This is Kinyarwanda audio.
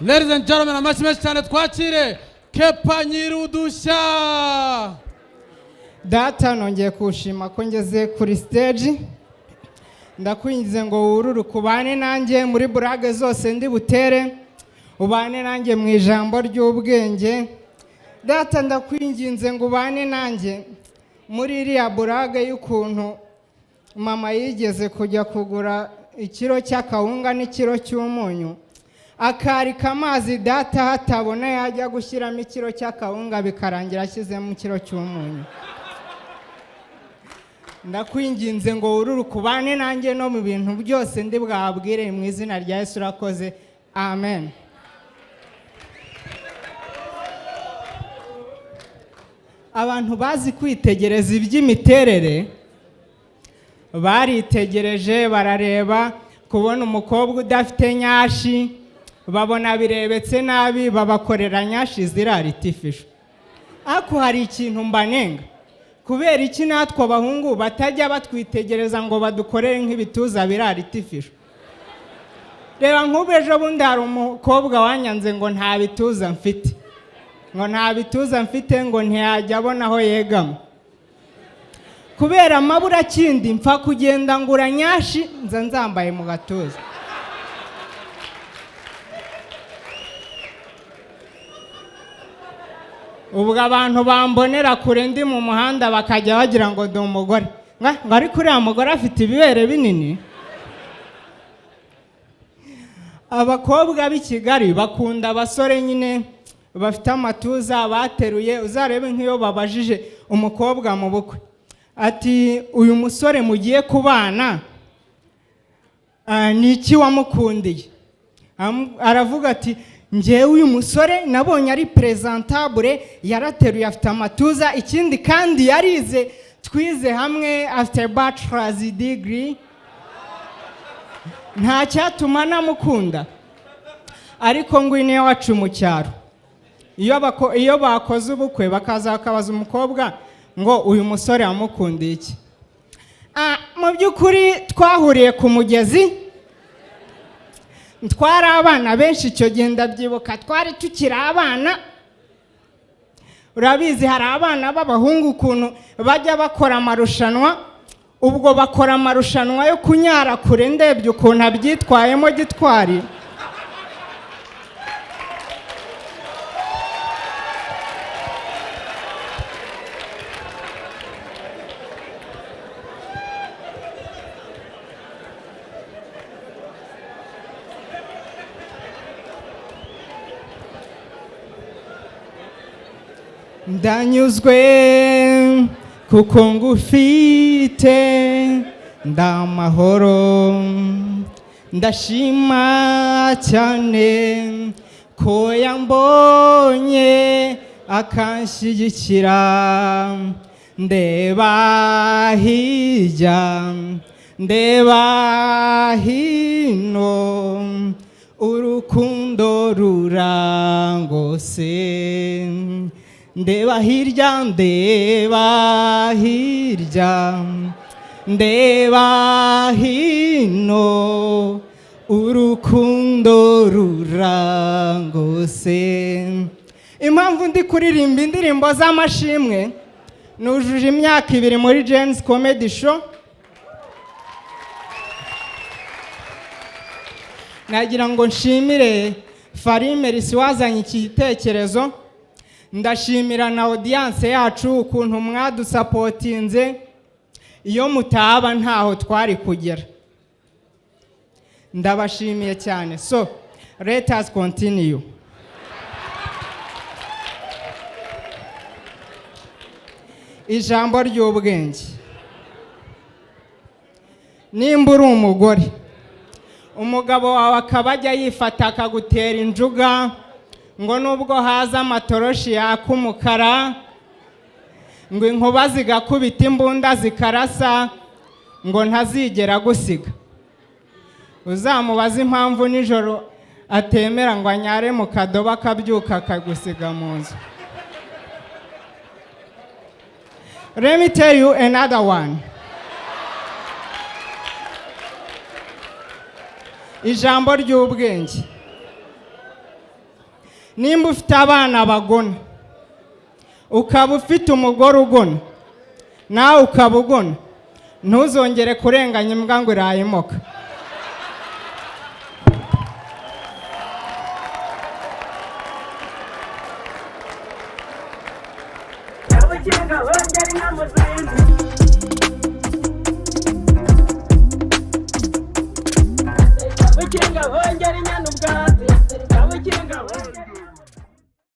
Ladies and gentlemen, amashyi menshi cyane twakire Kepa Nyirudushya. Data nongeye kushima ko ngeze kuri stage. Ndakwingize ngo wururu kubane nanjye muri burage zose ndi butere. Ubane nanjye mu ijambo ry'ubwenge. Data ndakwinginze ngo ubane nanjye muri iriya burage y'ukuntu mama yigeze kujya kugura ikiro cy'akawunga n'ikiro cy'umunyu. Akarika amazi data hatabona yajya gushyiramo ikiro cy'akawunga bikarangira ashyizemo ikiro cy'umunyu. Ndakwinginze ngo wururu kubane nanjye no mu bintu byose ndi bwabwire mu izina rya Yesu urakoze. Amen. Abantu bazi kwitegereza iby'imiterere baritegereje barareba kubona umukobwa udafite nyashi babona birebetse nabi babakorera nyashi ziri artificial. Ako hari ikintu mbanenga kubera iki natwe abahungu batajya batwitegereza ngo badukorere nk'ibituza biri artificial. Reba nk'ubejo bundi hari umukobwa wanyanze ngo nta bituza mfite, ngo nta bituza mfite ngo ntiyajya abona aho yegama kubera amabura kindi mpfa kugenda ngura nyashi nza nzambaye mu gatuza. Ubwo abantu bambonera kure ndi mu muhanda bakajya bagira ngo ndi umugore, ngo ariko uriya mugore afite ibibere binini. Abakobwa b'i Kigali bakunda abasore nyine bafite amatuza bateruye. Uzarebe nk'iyo babajije umukobwa mu bukwe ati uyu musore mugiye kubana ni iki wamukundiye? Aravuga ati njyewe uyu musore nabonye ari presentable, yarateruye afite amatuza, ikindi kandi yarize, twize hamwe, afite bachelor's degree, nta cyatuma namukunda. Ariko ngwino iwacu mu cyaro iyo bakoze ubukwe bakaza bakabaza umukobwa ngo uyu musore amukundiye iki? Mu by'ukuri twahuriye ku mugezi, twari abana benshi icyo gihe ndabyibuka, twari tukiri abana. Urabizi hari abana b'abahungu ukuntu bajya bakora amarushanwa, ubwo bakora amarushanwa yo kunyara kure, ndebye ukuntu abyitwayemo gitwari. Ndanyuzwe kuko ngufite, ndamahoro, ndashima cyane ko yambonye akanshyigikira. Ndeba hirya ndeba hino, urukundo rurangose. Ndeba hirya ndeba hirya ndeba hino, urukundo rurangose. Impamvu ndi kuririmba indirimbo z'amashimwe, nujuje imyaka 2 muri James Comedy Show. Nagira ngo nshimire Farimerisi wazanye iki gitekerezo. Ndashimira na audience yacu ukuntu mwadusapotinze. Iyo mutaba ntaho twari kugera. Ndabashimiye cyane. So let us continue. Ijambo ry'ubwenge. Nimba uri umugore, umugabo wawe akabajya yifata akagutera injuga ngo nubwo haza amatoroshi yaka umukara, ngo inkuba zigakubita imbunda zikarasa, ngo ntazigera gusiga. Uzamubaza impamvu nijoro atemera ngo anyare mu kadobo akabyuka akagusiga mu nzu. Let me tell you another one. Ijambo ry'ubwenge. nimba ufite abana bagona ukaba ufite umugore ugona nawe ukaba ugona, ntuzongere kurenganya imbwa ngo irayimuka. Never